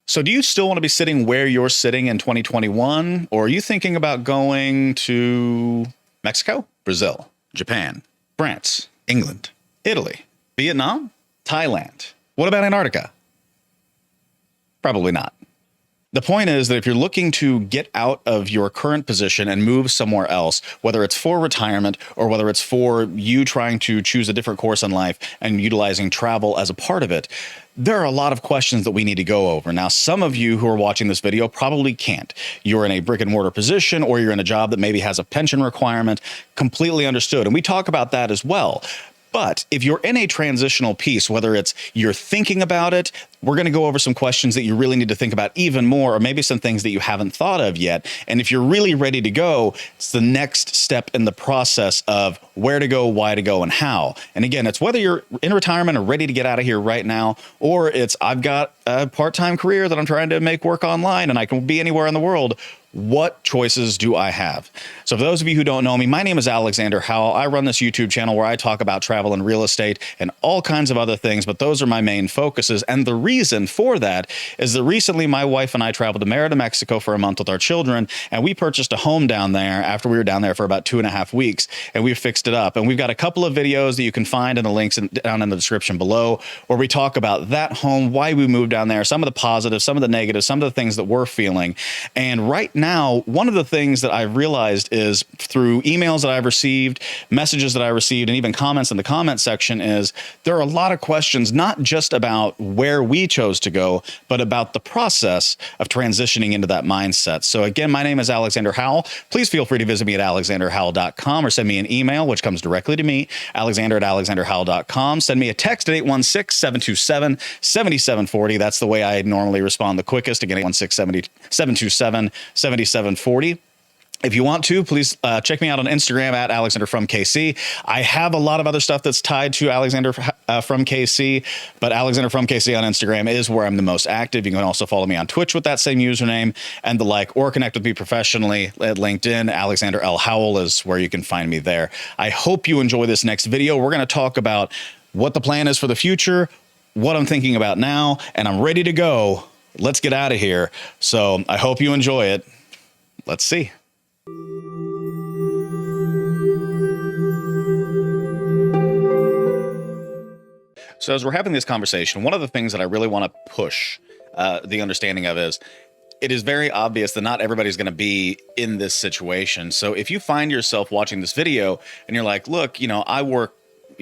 So do you still want to be sitting where you're sitting in 2021? Or are you thinking about going to Mexico, Brazil, Japan, France, England, Italy, Vietnam, Thailand? What about Antarctica? Probably not. The point is that if you're looking to get out of your current position and move somewhere else, whether it's for retirement or whether it's for you trying to choose a different course in life and utilizing travel as a part of it, there are a lot of questions that we need to go over. Now, some of you who are watching this video probably can't. You're in a brick and mortar position, or you're in a job that maybe has a pension requirement. Completely understood. And we talk about that as well. But if you're in a transitional piece, whether it's you're thinking about it, we're going to go over some questions that you really need to think about even more, or maybe some things that you haven't thought of yet. And if you're really ready to go, it's the next step in the process of where to go, why to go, and how. And again, it's whether you're in retirement or ready to get out of here right now, or it's I've got a part-time career that I'm trying to make work online and I can be anywhere in the world. What choices do I have? So for those of you who don't know me, my name is Alexander Howell. I run this YouTube channel where I talk about travel and real estate and all kinds of other things, but those are my main focuses. And the reason for that is that recently my wife and I traveled to Merida, Mexico for a month with our children, and we purchased a home down there after we were down there for about 2.5 weeks, and we fixed it up. And we've got a couple of videos that you can find in the links down in the description below where we talk about that home, why we moved down there, some of the positives, some of the negatives, some of the things that we're feeling. And right now, one of the things that I've realized is through emails that I've received, messages that I received, and even comments in the comment section is there are a lot of questions, not just about where we chose to go, but about the process of transitioning into that mindset. So again, my name is Alexander Howell. Please feel free to visit me at alexanderhowell.com or send me an email, which comes directly to me, alexander@alexanderhowell.com. Send me a text at 816-727-7740. That's the way I normally respond the quickest. Again, 816-727-7740. If you want to, please check me out on Instagram at Alexander from KC. I have a lot of other stuff that's tied to Alexander from KC, but Alexander from KC on Instagram is where I'm the most active. You can also follow me on Twitch with that same username and the like, or connect with me professionally at LinkedIn. Alexander L. Howell is where you can find me there. I hope you enjoy this next video. We're going to talk about what the plan is for the future, what I'm thinking about now, and I'm ready to go. Let's get out of here. So I hope you enjoy it. Let's see. So as we're having this conversation, one of the things that I really want to push the understanding of is it is very obvious that not everybody's going to be in this situation. So if you find yourself watching this video and you're like, look, I work,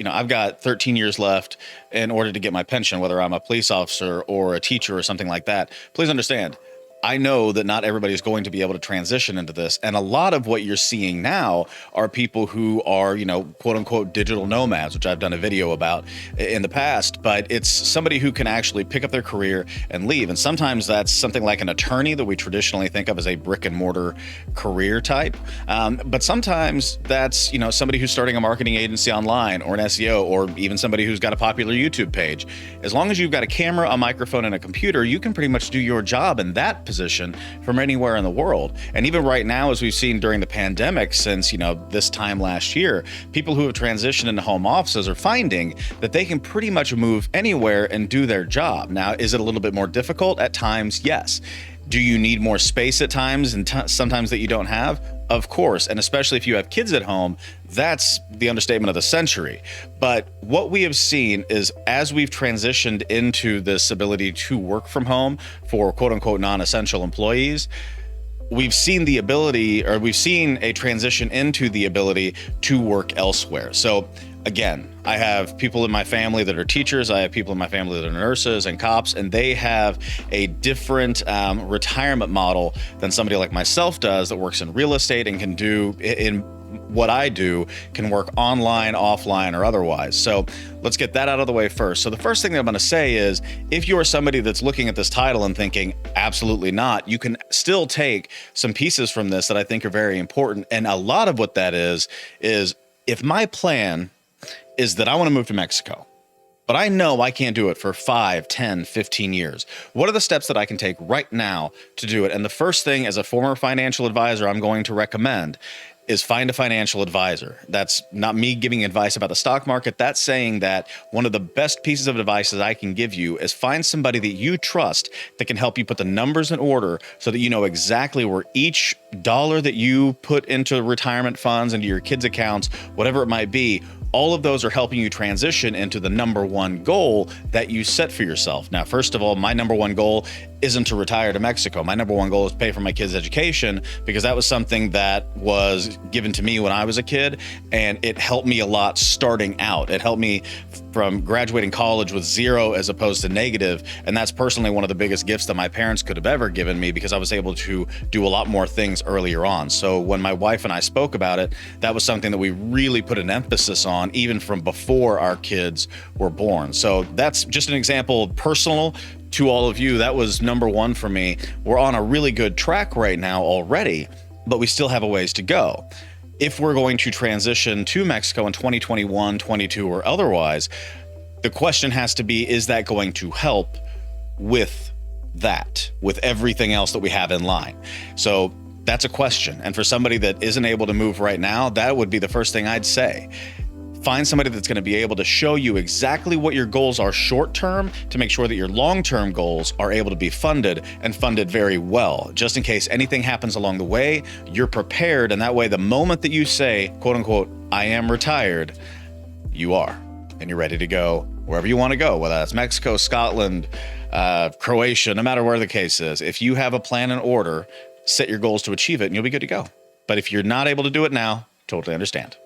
I've got 13 years left in order to get my pension, whether I'm a police officer or a teacher or something like that, please understand. I know that not everybody is going to be able to transition into this. And a lot of what you're seeing now are people who are, quote unquote, digital nomads, which I've done a video about in the past, but it's somebody who can actually pick up their career and leave. And sometimes that's something like an attorney that we traditionally think of as a brick and mortar career type. But sometimes that's, somebody who's starting a marketing agency online or an SEO, or even somebody who's got a popular YouTube page. As long as you've got a camera, a microphone, and a computer, you can pretty much do your job in that position from anywhere in the world. And even right now, as we've seen during the pandemic since, this time last year, people who have transitioned into home offices are finding that they can pretty much move anywhere and do their job. Now, is it a little bit more difficult at times? Yes. Do you need more space at times and sometimes that you don't have? Of course, and especially if you have kids at home, that's the understatement of the century. But what we have seen is as we've transitioned into this ability to work from home for quote unquote non-essential employees, we've seen the ability, or we've seen a transition into the ability to work elsewhere. So again, I have people in my family that are teachers. I have people in my family that are nurses and cops, and they have a different retirement model than somebody like myself does that works in real estate and can do in what I do, can work online, offline, or otherwise. So let's get that out of the way first. So the first thing that I'm going to say is, if you're somebody that's looking at this title and thinking, absolutely not, you can still take some pieces from this that I think are very important. And a lot of what that is if my plan is that I want to move to Mexico, but I know I can't do it for 5, 10, 15 years. What are the steps that I can take right now to do it? And the first thing, as a former financial advisor, I'm going to recommend is find a financial advisor. That's not me giving advice about the stock market. That's saying that one of the best pieces of advice that I can give you is find somebody that you trust that can help you put the numbers in order so that you know exactly where each dollar that you put into retirement funds, into your kids' accounts, whatever it might be, all of those are helping you transition into the number one goal that you set for yourself. Now, first of all, my number one goal isn't to retire to Mexico. My number one goal is to pay for my kids' education, because that was something that was given to me when I was a kid, and it helped me a lot starting out. It helped me from graduating college with 0 as opposed to negative, and that's personally one of the biggest gifts that my parents could have ever given me, because I was able to do a lot more things earlier on. So when my wife and I spoke about it, that was something that we really put an emphasis on, even from before our kids were born. So that's just an example, personal to all of you. That was number one for me. We're on a really good track right now already, but we still have a ways to go. If we're going to transition to Mexico in 2021, 22, or otherwise, the question has to be, is that going to help with that, with everything else that we have in line? So that's a question. And for somebody that isn't able to move right now, that would be the first thing I'd say. Find somebody that's going to be able to show you exactly what your goals are short term, to make sure that your long-term goals are able to be funded, and funded very well. Just in case anything happens along the way, you're prepared. And that way, the moment that you say, quote unquote, I am retired, you are, and you're ready to go wherever you want to go, whether that's Mexico, Scotland, Croatia, no matter where the case is. If you have a plan in order, set your goals to achieve it, and you'll be good to go. But if you're not able to do it now, totally understand.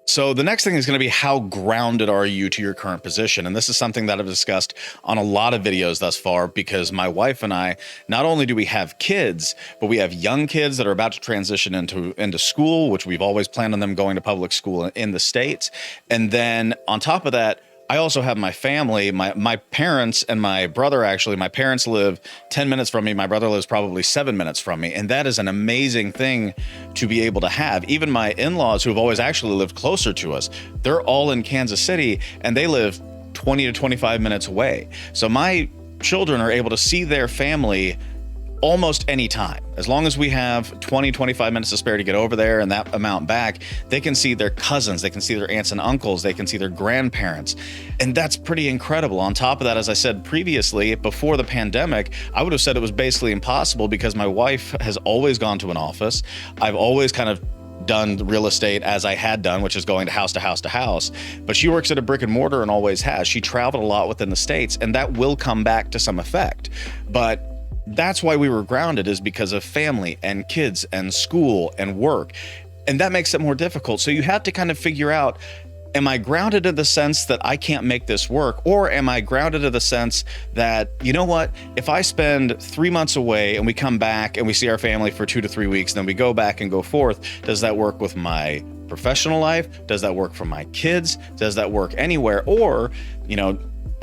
So the next thing is going to be, how grounded are you to your current position? And this is something that I've discussed on a lot of videos thus far, because my wife and I, not only do we have kids, but we have young kids that are about to transition into school, which we've always planned on them going to public school in the States. And then on top of that, I also have my family, my parents and my brother. Actually, my parents live 10 minutes from me. My brother lives probably 7 minutes from me. And that is an amazing thing to be able to have. Even my in-laws, who have always actually lived closer to us, they're all in Kansas City, and they live 20 to 25 minutes away. So my children are able to see their family almost any time. As long as we have 20, 25 minutes to spare to get over there and that amount back, they can see their cousins, they can see their aunts and uncles, they can see their grandparents. And that's pretty incredible. On top of that, as I said previously, before the pandemic, I would have said it was basically impossible, because my wife has always gone to an office. I've always kind of done real estate as I had done, which is going to house to house to house. But she works at a brick and mortar and always has. She traveled a lot within the States, and that will come back to some effect. But that's why we were grounded, is because of family and kids and school and work. And that makes it more difficult. So you have to kind of figure out, am I grounded in the sense that I can't make this work? Or am I grounded in the sense that, you know what, if I spend 3 months away and we come back and we see our family for 2 to 3 weeks, then we go back and go forth, does that work with my professional life? Does that work for my kids? Does that work anywhere? Or, you know,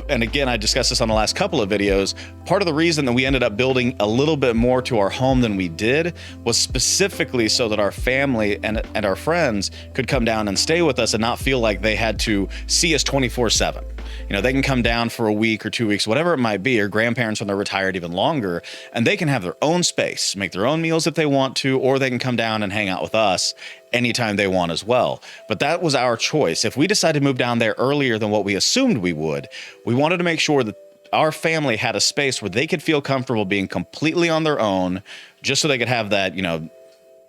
and again, I discussed this on the last couple of videos, part of the reason that we ended up building a little bit more to our home than we did was specifically so that our family and our friends could come down and stay with us and not feel like they had to see us 24/7. You know, they can come down for a week or 2 weeks, whatever it might be, or grandparents when they're retired even longer, and they can have their own space, make their own meals if they want to, or they can come down and hang out with us anytime they want as well. But that was our choice. If we decided to move down there earlier than what we assumed we would, we wanted to make sure that our family had a space where they could feel comfortable being completely on their own, just so they could have that, you know,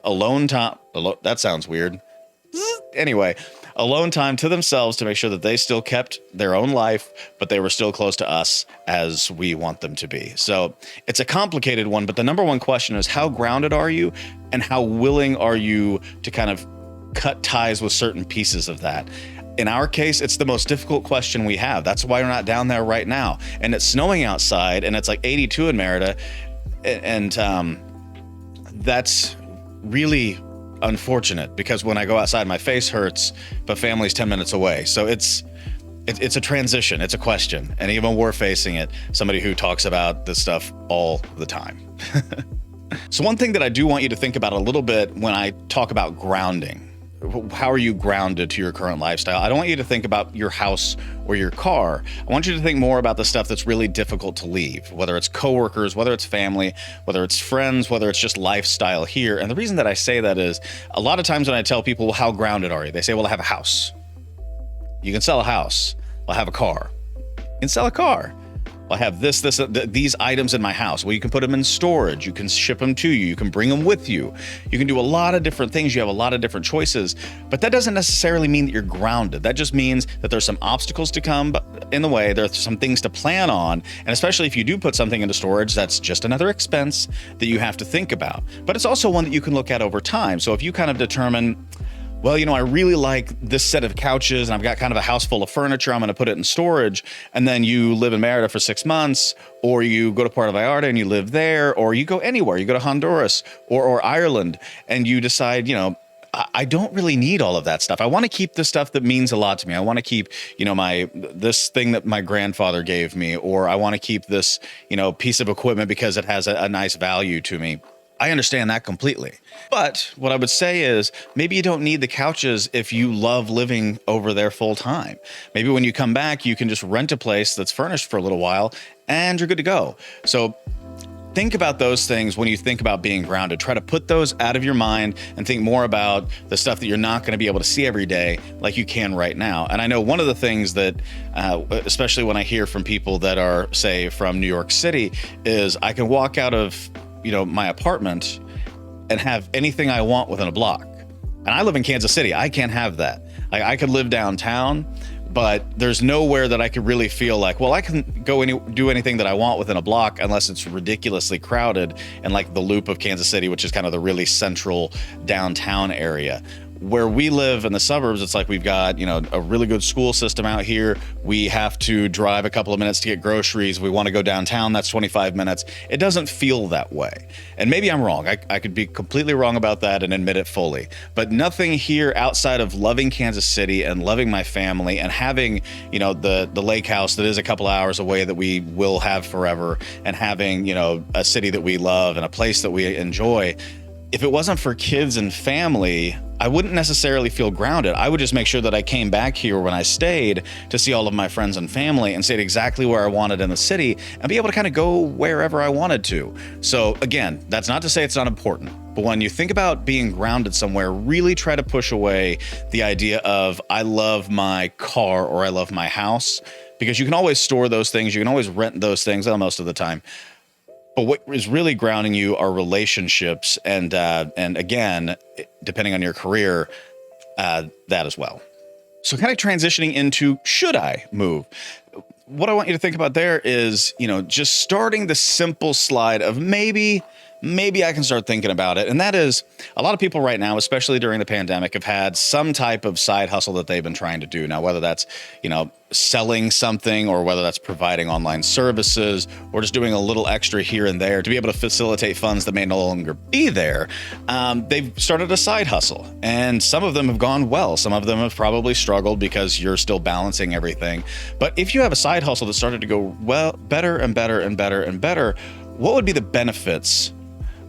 alone time. That sounds weird. Anyway, alone time to themselves, to make sure that they still kept their own life, but they were still close to us as we want them to be. So it's a complicated one, but the number one question is, how grounded are you, and how willing are you to kind of cut ties with certain pieces of that? In our case, it's the most difficult question we have. That's why we're not down there right now. And it's snowing outside, and it's like 82 in Merida. And that's really unfortunate, because when I go outside, my face hurts, but family's 10 minutes away. So it's a transition. It's a question. And even we're facing it, somebody who talks about this stuff all the time. So one thing that I do want you to think about a little bit when I talk about grounding how are you grounded to your current lifestyle? I don't want you to think about your house or your car. I want you to think more about the stuff that's really difficult to leave, whether it's coworkers, whether it's family, whether it's friends, whether it's just lifestyle here. And the reason that I say that is a lot of times when I tell people, well, how grounded are you? They say, well, I have a house. You can sell a house. Well, I have a car. You can sell a car. Well, I have these items in my house. Well, you can put them in storage. You can ship them to you. You can bring them with you. You can do a lot of different things. You have a lot of different choices, but that doesn't necessarily mean that you're grounded. That just means that there's some obstacles to come in the way. There's some things to plan on. And especially if you do put something into storage, that's just another expense that you have to think about. But it's also one that you can look at over time. So if you kind of determine, well, I really like this set of couches and I've got kind of a house full of furniture, I'm going to put it in storage. And then you live in Merida for 6 months, or you go to Puerto Vallarta and you live there, or you go anywhere, you go to Honduras or Ireland, and you decide, I don't really need all of that stuff. I want to keep the stuff that means a lot to me. I want to keep, this thing that my grandfather gave me, or I want to keep this, piece of equipment because it has a nice value to me. I understand that completely. But what I would say is maybe you don't need the couches if you love living over there full time. Maybe when you come back, you can just rent a place that's furnished for a little while and you're good to go. So think about those things when you think about being grounded. Try to put those out of your mind and think more about the stuff that you're not going to be able to see every day like you can right now. And I know one of the things that, especially when I hear from people that are, say, from New York City, is I can walk out of my apartment and have anything I want within a block. And I live in Kansas City. I can't have that. I could live downtown, but there's nowhere that I could really feel like, well, I can go do anything that I want within a block unless it's ridiculously crowded and like the loop of Kansas City, which is kind of the really central downtown area. Where we live in the suburbs, it's like we've got, a really good school system out here. We have to drive a couple of minutes to get groceries. We want to go downtown, that's 25 minutes. It doesn't feel that way. And maybe I'm wrong. I could be completely wrong about that and admit it fully. But nothing here outside of loving Kansas City and loving my family and having, the lake house that is a couple hours away that we will have forever, and having, a city that we love and a place that we enjoy. If it wasn't for kids and family, I wouldn't necessarily feel grounded. I would just make sure that I came back here when I stayed to see all of my friends and family and stayed exactly where I wanted in the city and be able to kind of go wherever I wanted to. So again, that's not to say it's not important, but when you think about being grounded somewhere, really try to push away the idea of I love my car or I love my house, because you can always store those things. You can always rent those things most of the time. But what is really grounding you are relationships, and again, depending on your career, that as well. So kind of transitioning into, should I move? What I want you to think about there is, just starting the simple slide of maybe I can start thinking about it. And that is, a lot of people right now, especially during the pandemic, have had some type of side hustle that they've been trying to do. Now, whether that's, selling something, or whether that's providing online services, or just doing a little extra here and there to be able to facilitate funds that may no longer be there, they've started a side hustle. And some of them have gone well. Some of them have probably struggled because you're still balancing everything. But if you have a side hustle that started to go well, better and better and better and better, what would be the benefits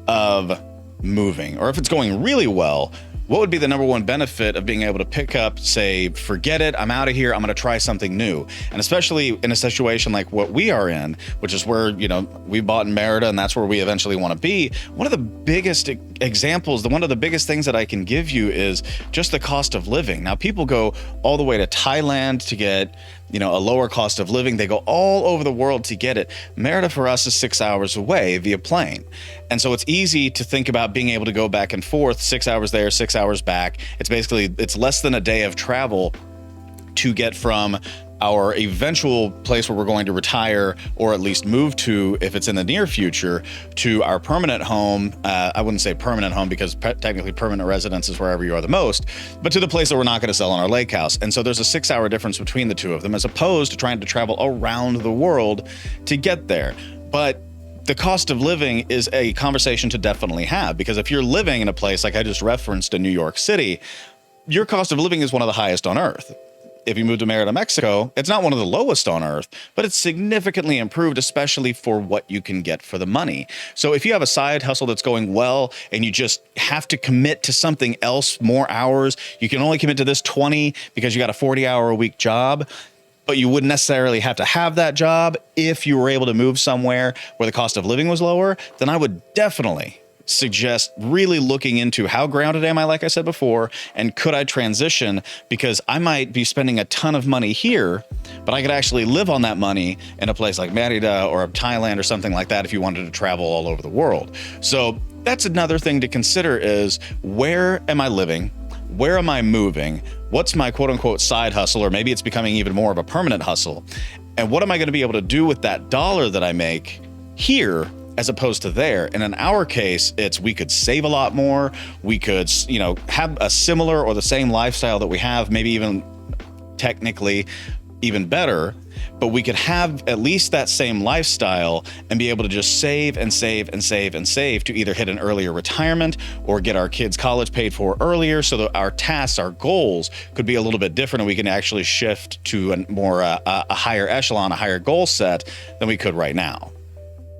of moving? Or if it's going really well, what would be the number one benefit of being able to pick up, say, forget it, I'm out of here, I'm going to try something new? And especially in a situation like what we are in, which is where, we bought in Merida and that's where we eventually want to be. One of the biggest examples, one of the biggest things that I can give you is just the cost of living. Now, people go all the way to Thailand to get, a lower cost of living. They go all over the world to get it. Merida for us is 6 hours away via plane. And so it's easy to think about being able to go back and forth, 6 hours there, 6 hours back. It's less than a day of travel to get from our eventual place where we're going to retire, or at least move to if it's in the near future, to our permanent home. I wouldn't say permanent home because technically permanent residence is wherever you are the most, but to the place that we're not going to sell on our lake house. And so there's a 6 hour difference between the two of them, as opposed to trying to travel around the world to get there. But the cost of living is a conversation to definitely have, because if you're living in a place like I just referenced in New York City, your cost of living is one of the highest on earth. if you move to Merida, Mexico, it's not one of the lowest on earth, but it's significantly improved, especially for what you can get for the money. So if you have a side hustle that's going well and you just have to commit to something else, more hours, you can only commit to this 20 because you got a 40-hour-a-week job, but you wouldn't necessarily have to have that job if you were able to move somewhere where the cost of living was lower, then I would definitely suggest really looking into how grounded am I, like I said before, and could I transition, because I might be spending a ton of money here, but I could actually live on that money in a place like Merida or Thailand or something like that if you wanted to travel all over the world. So that's another thing to consider is, where am I living? Where am I moving? What's my quote unquote side hustle? Or maybe it's becoming even more of a permanent hustle. And what am I going to be able to do with that dollar that I make here as opposed to there? And in our case, we could save a lot more. We could, have a similar or the same lifestyle that we have, maybe even technically even better, but we could have at least that same lifestyle and be able to just save and save and save and save to either hit an earlier retirement or get our kids' college paid for earlier, so that our tasks, our goals could be a little bit different, and we can actually shift to a more a higher echelon, a higher goal set than we could right now.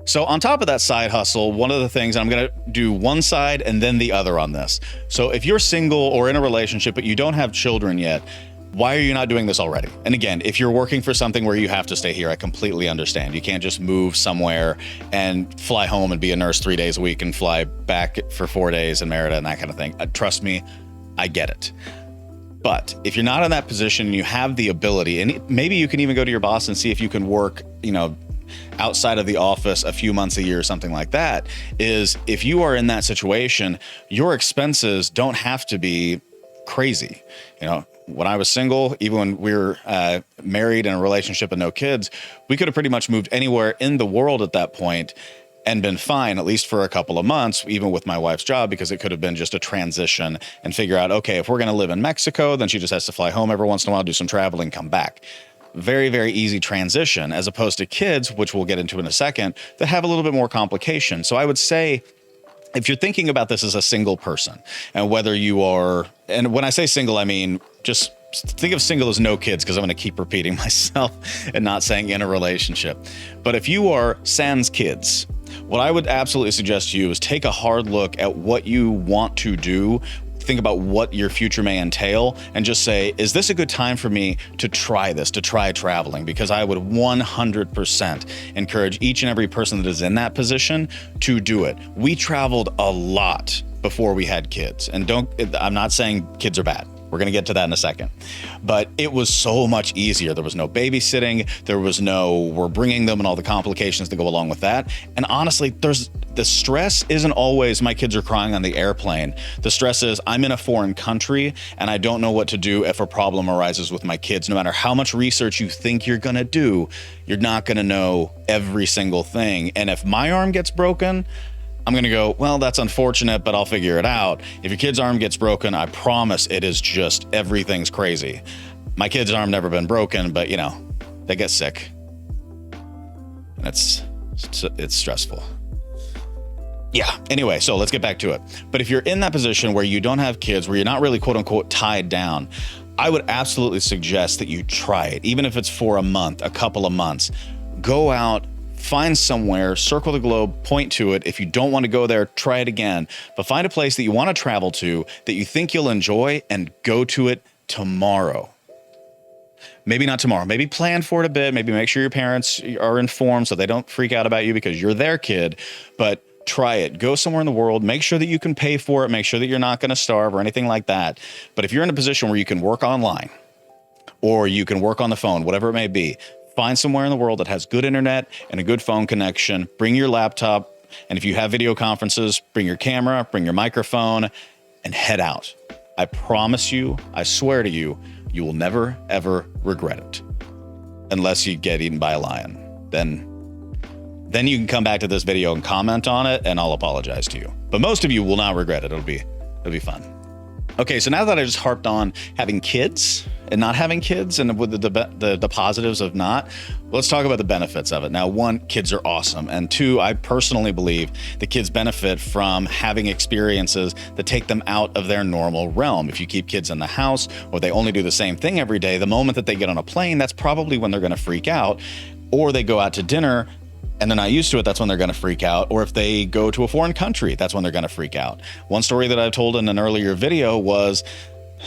So on top of that side hustle, one of the things, and I'm going to do one side and then the other on this. So if you're single or in a relationship, but you don't have children yet, why are you not doing this already? And again, if you're working for something where you have to stay here, I completely understand. You can't just move somewhere and fly home and be a nurse 3 days a week and fly back for 4 days in Merida and that kind of thing. Trust me, I get it. But if you're not in that position and you have the ability, and maybe you can even go to your boss and see if you can work, outside of the office a few months a year or something like that, is if you are in that situation, your expenses don't have to be crazy. When I was single, even when we were married in a relationship and no kids, we could have pretty much moved anywhere in the world at that point and been fine, at least for a couple of months, even with my wife's job, because it could have been just a transition and figure out, okay, if we're going to live in Mexico, then she just has to fly home every once in a while, do some traveling, come back. Very, very easy transition, as opposed to kids, which we'll get into in a second, that have a little bit more complication. So I would say, if you're thinking about this as a single person, and whether you are, and when I say single, I mean, just think of single as no kids, because I'm going to keep repeating myself and not saying in a relationship. But if you are sans kids, what I would absolutely suggest to you is take a hard look at what you want to do. Think about what your future may entail and just say, is this a good time for me to try this, to try traveling? Because I would 100% encourage each and every person that is in that position to do it. We traveled a lot before we had kids. And I'm not saying kids are bad. We're going to get to that in a second. But it was so much easier. There was no babysitting. There was no, we're bringing them and all the complications that go along with that. And honestly, the stress isn't always my kids are crying on the airplane. The stress is I'm in a foreign country and I don't know what to do if a problem arises with my kids. No matter how much research you think you're going to do, you're not going to know every single thing. And if my arm gets broken, I'm going to go, well, that's unfortunate, but I'll figure it out. If your kid's arm gets broken, I promise it is just everything's crazy. My kid's arm never been broken, but they get sick. And it's stressful. Yeah. Anyway, so let's get back to it. But if you're in that position where you don't have kids, where you're not really quote unquote tied down, I would absolutely suggest that you try it. Even if it's for a month, a couple of months, go out, find somewhere, circle the globe, point to it. If you don't want to go there, try it again. But find a place that you want to travel to, that you think you'll enjoy, and go to it tomorrow. Maybe not tomorrow. Maybe plan for it a bit. Maybe make sure your parents are informed so they don't freak out about you because you're their kid. But try it. Go somewhere in the world. Make sure that you can pay for it. Make sure that you're not going to starve or anything like that. But if you're in a position where you can work online or you can work on the phone, whatever it may be, find somewhere in the world that has good internet and a good phone connection. Bring your laptop. And if you have video conferences, bring your camera, bring your microphone, and head out. I promise you, I swear to you, you will never, ever regret it. Unless you get eaten by a lion. Then you can come back to this video and comment on it, and I'll apologize to you. But most of you will not regret it. It'll be fun. Okay, so now that I just harped on having kids and not having kids and with the positives of not, let's talk about the benefits of it. Now, one, kids are awesome. And two, I personally believe the kids benefit from having experiences that take them out of their normal realm. If you keep kids in the house or they only do the same thing every day, the moment that they get on a plane, that's probably when they're going to freak out. Or they go out to dinner and they're not used to it, that's when they're going to freak out. Or if they go to a foreign country, that's when they're going to freak out. One story that I've told in an earlier video was,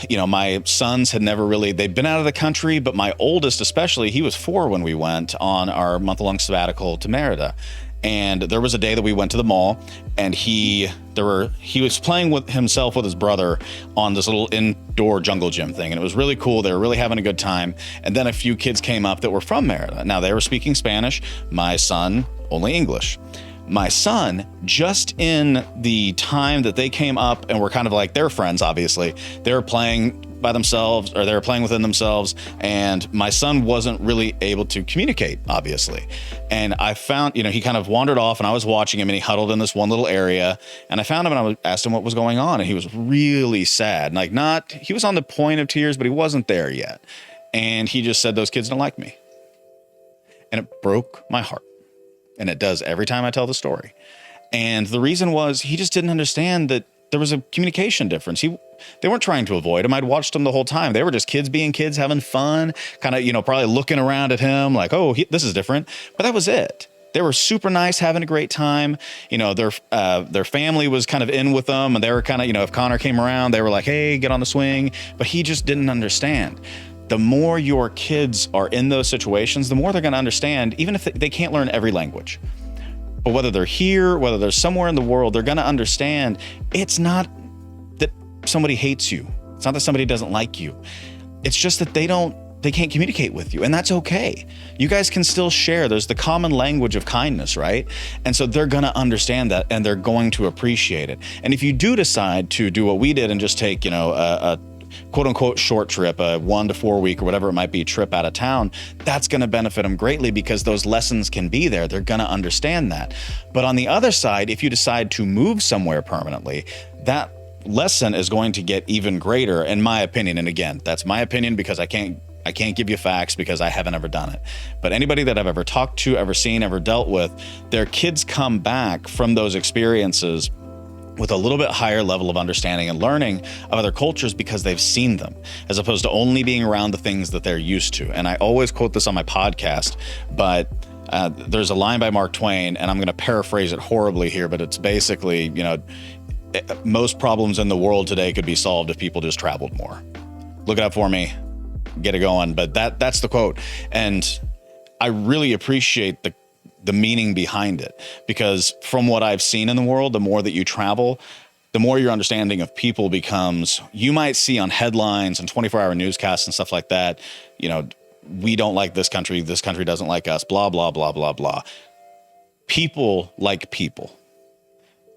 my sons had never really, they'd been out of the country, but my oldest especially, he was 4 when we went on our month-long sabbatical to Merida. And there was a day that we went to the mall, and he was playing with himself with his brother on this little indoor jungle gym thing, and it was really cool. They were really having a good time. And then a few kids came up that were from Merida. Now they were speaking Spanish. My son only English. My son, just in the time that they came up and were kind of like their friends, obviously, they were playing by themselves, or they were playing within themselves, and my son wasn't really able to communicate, obviously. And I found, he kind of wandered off, and I was watching him, and he huddled in this one little area, and I found him, and I asked him what was going on, and he was really sad. He was on the point of tears, but he wasn't there yet. And he just said, those kids don't like me. And it broke my heart. And it does every time I tell the story. And the reason was he just didn't understand that there was a communication difference. They weren't trying to avoid him. I'd watched them the whole time. They were just kids being kids, having fun, kind of, probably looking around at him like, oh, this is different. But that was it. They were super nice, having a great time. Their family was kind of in with them, and they were kind of, if Connor came around, they were like, hey, get on the swing. But he just didn't understand. The more your kids are in those situations, the more they're going to understand, even if they can't learn every language. But whether they're here, whether they're somewhere in the world, they're going to understand it's not that somebody hates you. It's not that somebody doesn't like you. It's just that they can't communicate with you, and that's okay. You guys can still share. There's the common language of kindness, right? And so they're going to understand that, and they're going to appreciate it. And if you do decide to do what we did and just take, a quote unquote short trip, a 1 to 4 week or whatever it might be trip out of town, that's going to benefit them greatly because those lessons can be there. They're going to understand that. But on the other side, if you decide to move somewhere permanently, that lesson is going to get even greater, in my opinion. And again, that's my opinion because I can't give you facts because I haven't ever done it. But anybody that I've ever talked to, ever seen, ever dealt with, their kids come back from those experiences with a little bit higher level of understanding and learning of other cultures because they've seen them, as opposed to only being around the things that they're used to. And I always quote this on my podcast, but there's a line by Mark Twain, and I'm going to paraphrase it horribly here, but it's basically, most problems in the world today could be solved if people just traveled more. Look it up for me, get it going. But that's the quote. And I really appreciate the meaning behind it, because from what I've seen in the world, the more that you travel, the more your understanding of people becomes. You might see on headlines and 24-hour newscasts and stuff like that, we don't like this country doesn't like us, blah, blah, blah, blah, blah. People like people.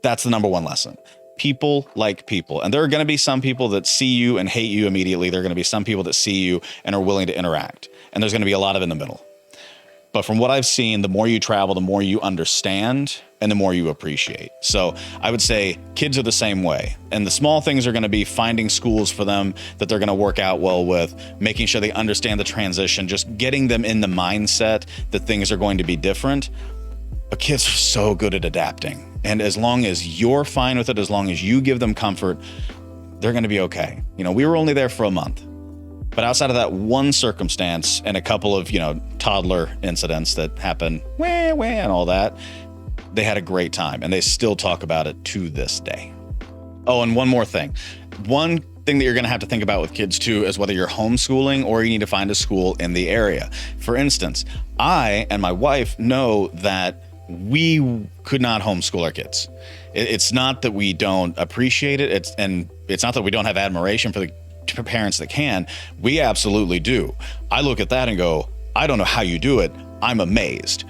That's the number one lesson. People like people. And there are going to be some people that see you and hate you immediately. There are going to be some people that see you and are willing to interact. And there's going to be a lot of in the middle. But from what I've seen, the more you travel, the more you understand and the more you appreciate. So I would say kids are the same way. And the small things are going to be finding schools for them that they're going to work out well with, making sure they understand the transition, just getting them in the mindset that things are going to be different. But kids are so good at adapting. And as long as you're fine with it, as long as you give them comfort, they're going to be okay. We were only there for a month. But outside of that one circumstance and a couple of, toddler incidents that happen, and all that, they had a great time, and they still talk about it to this day. Oh, and one more thing. One thing that you're going to have to think about with kids too is whether you're homeschooling or you need to find a school in the area. For instance, I and my wife know that we could not homeschool our kids. It's not that we don't appreciate it. It's not that we don't have admiration for the parents that can. We absolutely do. I look at that and go, I don't know how you do it. I'm amazed.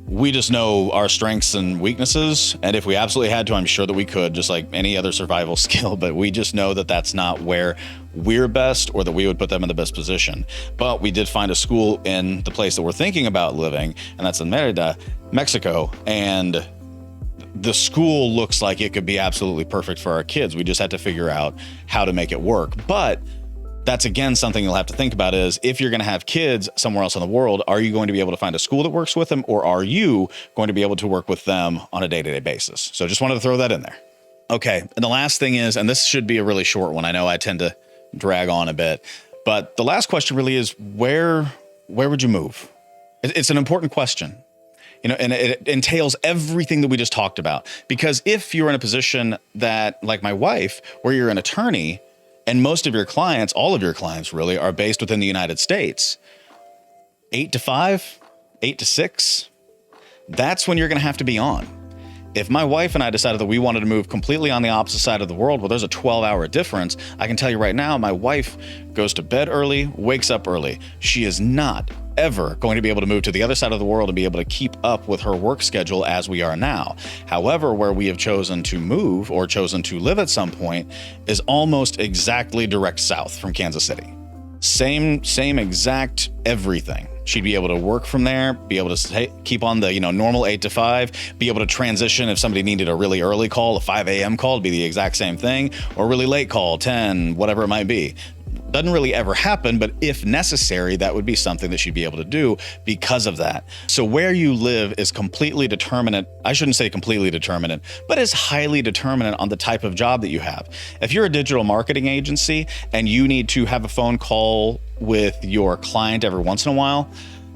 We just know our strengths and weaknesses. And if we absolutely had to, I'm sure that we could, just like any other survival skill. But we just know that that's not where we're best, or that we would put them in the best position. But we did find a school in the place that we're thinking about living, and that's in Merida, Mexico. And the school looks like it could be absolutely perfect for our kids. We just have to figure out how to make it work. But that's, again, something you'll have to think about is if you're going to have kids somewhere else in the world, are you going to be able to find a school that works with them, or are you going to be able to work with them on a day-to-day basis? So just wanted to throw that in there. Okay. And the last thing is, and this should be a really short one. I know I tend to drag on a bit, but the last question really is where would you move? It's an important question. And it entails everything that we just talked about. Because if you're in a position that, like my wife, where you're an attorney and most of your clients, all of your clients really, are based within the United States, 8 to 5, 8 to 6, that's when you're going to have to be on. If my wife and I decided that we wanted to move completely on the opposite side of the world, well, there's a 12-hour difference. I can tell you right now, my wife goes to bed early, wakes up early. She is not ever going to be able to move to the other side of the world and be able to keep up with her work schedule as we are now. However, where we have chosen to move or chosen to live at some point is almost exactly direct south from Kansas City. Same exact everything. She'd be able to work from there, be able to keep on the normal 8 to 5, be able to transition if somebody needed a really early call, a 5 a.m. call, it'd be the exact same thing, or a really late call, 10, whatever it might be. Doesn't really ever happen, but if necessary, that would be something that she'd be able to do because of that. So where you live is completely determinant. I shouldn't say completely determinant, but is highly determinant on the type of job that you have. If you're a digital marketing agency and you need to have a phone call with your client every once in a while,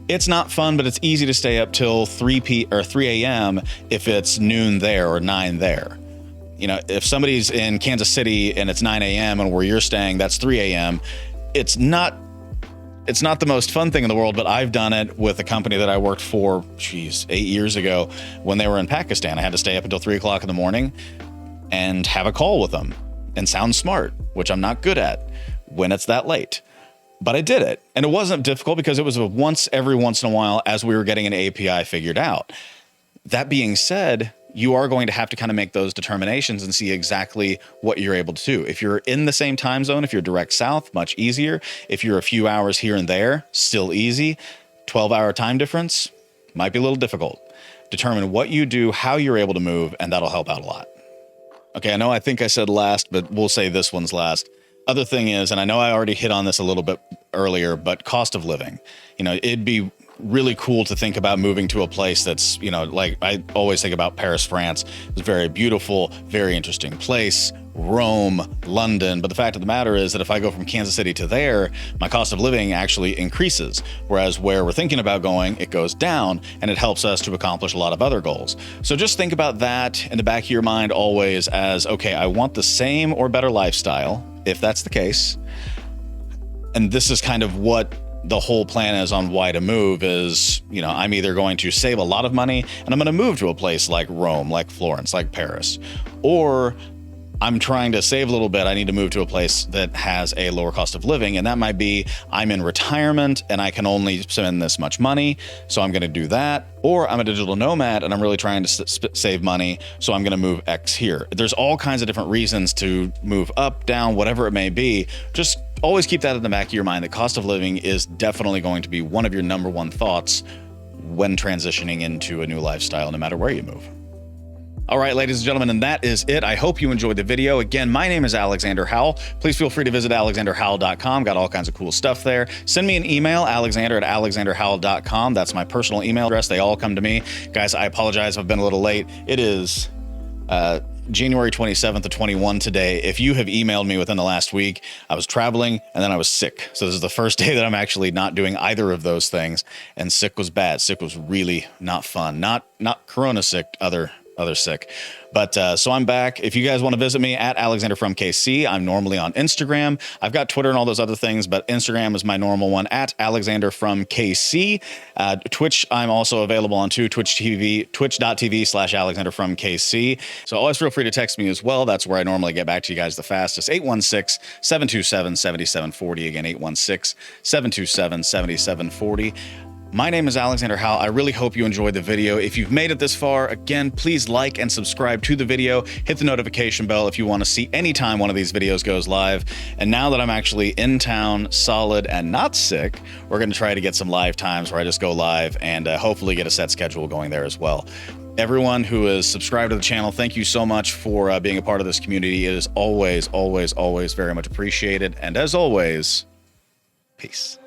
it's not fun, but it's easy to stay up till 3 a.m. if it's noon there or 9 there. If somebody's in Kansas City and it's 9 a.m. and where you're staying, that's 3 a.m. It's not the most fun thing in the world, but I've done it with a company that I worked for, 8 years ago when they were in Pakistan. I had to stay up until 3 o'clock in the morning and have a call with them and sound smart, which I'm not good at when it's that late. But I did it. And it wasn't difficult because it was every once in a while as we were getting an API figured out. That being said, you are going to have to kind of make those determinations and see exactly what you're able to do. If you're in the same time zone, if you're direct south, much easier. If you're a few hours here and there, still easy. 12-hour time difference might be a little difficult. Determine what you do, how you're able to move, and that'll help out a lot. Okay, I think I said last, but we'll say this one's last. Other thing is, and I know I already hit on this a little bit earlier, but cost of living. It'd be really cool to think about moving to a place that's, like I always think about Paris, France. It's a very beautiful, very interesting place. Rome, London. But the fact of the matter is that if I go from Kansas City to there, my cost of living actually increases. Whereas where we're thinking about going, it goes down, and it helps us to accomplish a lot of other goals. So just think about that in the back of your mind always as, okay, I want the same or better lifestyle, if that's the case. And this is kind of what the whole plan is on why to move is, I'm either going to save a lot of money and I'm going to move to a place like Rome, like Florence, like Paris, or I'm trying to save a little bit. I need to move to a place that has a lower cost of living. And that might be I'm in retirement and I can only spend this much money. So I'm going to do that. Or I'm a digital nomad and I'm really trying to save money. So I'm going to move X here. There's all kinds of different reasons to move up, down, whatever it may be. Just always keep that in the back of your mind. The cost of living is definitely going to be one of your number one thoughts when transitioning into a new lifestyle, no matter where you move. All right, ladies and gentlemen, and that is it. I hope you enjoyed the video. Again, my name is Alexander Howell. Please feel free to visit alexanderhowell.com. Got all kinds of cool stuff there. Send me an email, alexander@alexanderhowell.com. That's my personal email address. They all come to me. Guys, I apologize. I've been a little late. It is January 27th of 21 today. If you have emailed me within the last week, I was traveling and then I was sick. So this is the first day that I'm actually not doing either of those things. And sick was bad. Sick was really not fun. Not Corona sick, other sick. But so I'm back. If you guys want to visit me at Alexander from KC, I'm normally on Instagram. I've got Twitter and all those other things, but Instagram is my normal one at Alexander from KC. Twitch, I'm also available on too, twitch.tv/Alexander from KC. So always feel free to text me as well. That's where I normally get back to you guys the fastest. 816-727-7740. Again, 816-727-7740. My name is Alexander Howell. I really hope you enjoyed the video. If you've made it this far, again, please like and subscribe to the video. Hit the notification bell if you want to see anytime one of these videos goes live. And now that I'm actually in town, solid, and not sick, we're going to try to get some live times where I just go live and hopefully get a set schedule going there as well. Everyone who is subscribed to the channel, thank you so much for being a part of this community. It is always, always, always very much appreciated. And as always, peace.